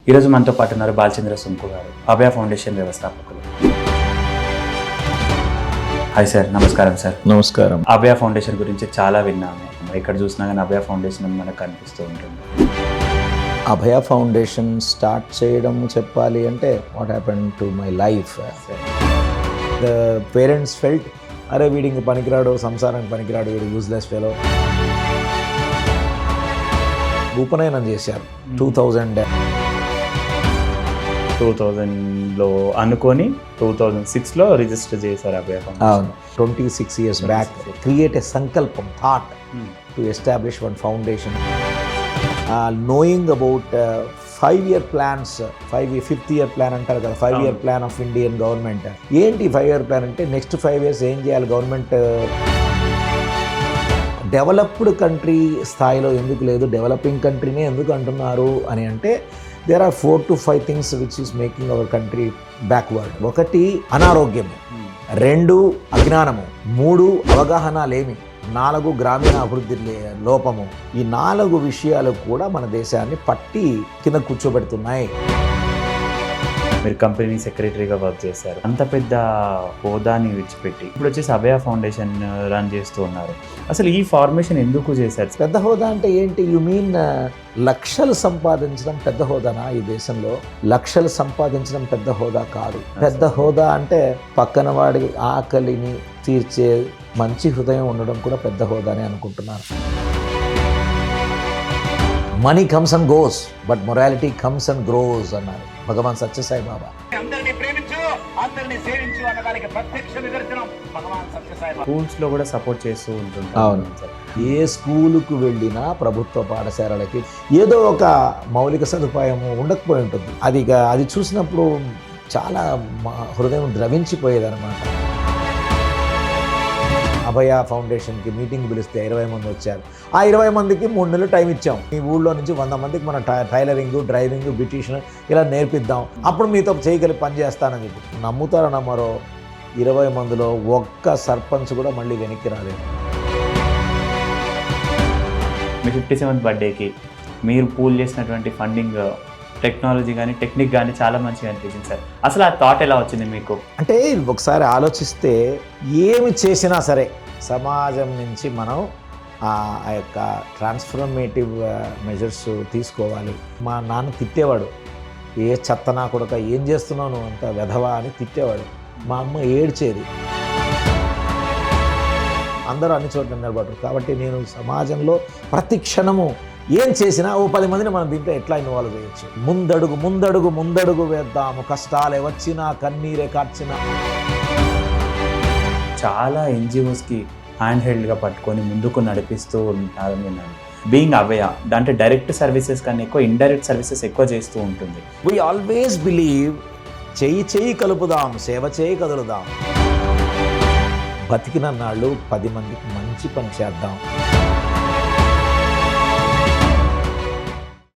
ఈరోజు మనతో పాటు ఉన్నారు బాలచంద్ర సుంకు గారు, అభయ ఫౌండేషన్ వ్యవస్థాపకులు. హాయ్ సార్, నమస్కారం సార్. నమస్కారం. అభయ ఫౌండేషన్ గురించి చాలా విన్నాము. ఎక్కడ చూసినా కానీ అభయ ఫౌండేషన్ అని మనకు కనిపిస్తూ ఉంటుంది. అభయ ఫౌండేషన్ స్టార్ట్ చేయడం చెప్పాలి అంటే what happen to my life. The parents felt, అరే వీడికి పనికిరాడు, సంసారానికి పనికిరాడు, వీడు యూజ్లెస్ ఫెలో. ఉపనయనం చేశారు 2000లో అనుకొని 2006లో రిజిస్టర్ చేశారు అభయ ఫౌండేషన్. అవును, 26 years బ్యాక్ క్రియేట్ ఎ సంకల్పం, thought to establish one foundation, knowing about 5-year plans, 5th year plan అంటారు కదా, 5-year plan of Indian government. ఏంటి 5-year plan అంటే నెక్స్ట్ 5 years ఏం చేయాలి గవర్నమెంట్. డెవలప్డ్ కంట్రీ స్థాయిలో ఎందుకు లేదు, డెవలపింగ్ కంట్రీనే ఎందుకు అంటున్నారు అని అంటే there are 4 to 5 things which is making our country backward. 1 అనారోగ్యము, 2 అజ్ఞానము, 3 అవగాహన లేమి, 4 గ్రామీణ అభివృద్ధి లోపము. ఈ 4 విషయాలు కూడా మన దేశాన్ని పట్టి కింద కూర్చోబెడుతున్నాయి. మీరు కంపెనీ సెక్రటరీగా వర్క్ చేశారు. అంత పెద్ద హోదాని విడిచిపెట్టి ఇప్పుడు వచ్చేసి అభయ ఫౌండేషన్ రన్ చేస్తూ ఉన్నారు. అసలు ఈ ఫార్మేషన్ ఎందుకు చేశారు? పెద్ద హోదా అంటే ఏంటి? యు మీన్ లక్షలు సంపాదించడం పెద్ద హోదానా? ఈ దేశంలో లక్షలు సంపాదించడం పెద్ద హోదా కాదు. పెద్ద హోదా అంటే పక్కన వాడి ఆకలిని తీర్చే మంచి హృదయం ఉండడం కూడా పెద్ద హోదానే అనుకుంటున్నాను. Money comes and goes but morality comes and grows అన్నారు భగవాన్ సత్యసాయి బాబా. స్కూల్స్ లో కూడా సపోర్ట్ చేస్తూ ఉంటుంది. అవును, ఏ స్కూలుకు వెళ్ళినా ప్రభుత్వ పాఠశాలలకి ఏదో ఒక మౌలిక సదుపాయం ఉండకపోయి ఉంటుంది. అది చూసినప్పుడు చాలా హృదయం ద్రవించిపోయేదన్నమాట. అభయ ఫౌండేషన్కి మీటింగ్ పిలిస్తే 20 మంది వచ్చారు. ఆ 20 మందికి 3 నెలలు టైం ఇచ్చాం. మీ ఊళ్ళో నుంచి 100 మందికి మన టైలరింగ్, డ్రైవింగ్, బ్యూటీషియన్ ఇలా నేర్పిద్దాం, అప్పుడు మీతో చేయగలిగి పని చేస్తానని చెప్పి. నమ్ముతారో నమ్మరో 20 మందిలో ఒక్క సర్పంచ్ కూడా మళ్ళీ వెనక్కి రాలేదు. మీ 57th బర్త్డేకి మీరు పూల్ చేసినటువంటి ఫండింగ్, టెక్నాలజీ కానీ టెక్నిక్ కానీ చాలా మంచిగా అనిపించింది సార్. అసలు ఆ థాట్ ఎలా వచ్చింది మీకు? అంటే ఒకసారి ఆలోచిస్తే ఏమి చేసినా సరే సమాజం నుంచి మనం ఆ యొక్క ట్రాన్స్ఫర్మేటివ్ మెజర్స్ తీసుకోవాలి. మా నాన్న తిట్టేవాడు, ఏ చెత్తనా కొడుక ఏం చేస్తున్నావు నువ్వు అంత వెధవా అని తిట్టేవాడు. మా అమ్మ ఏడ్చేది. అందరూ అన్ని చోట్ల నిలబడరు. కాబట్టి నేను సమాజంలో ప్రతి క్షణము ఏం చేసినా 10 మందిని మనం దీంట్లో ఎట్లా ఇన్వాల్వ్ చేయొచ్చు. ముందడుగు ముందడుగు ముందడుగు వేద్దాము, కష్టాలే వచ్చినా కన్నీరే కార్చినా. చాలా ఎన్జిఓస్కి హ్యాండ్ హెల్డ్గా పట్టుకొని ముందుకు నడిపిస్తూ ఉంటారని విన్నాను. బీయింగ్ అభయ అంటే డైరెక్ట్ సర్వీసెస్ కన్నా ఎక్కువ ఇండైరెక్ట్ సర్వీసెస్ ఎక్కువ చేస్తూ ఉంటుంది. వీ ఆల్వేస్ బిలీవ్ చెయ్యి కలుపుదాం, సేవ చేయి కదులుదాం. బతికిన నాళ్ళు 10 మందికి మంచి పని చేద్దాం.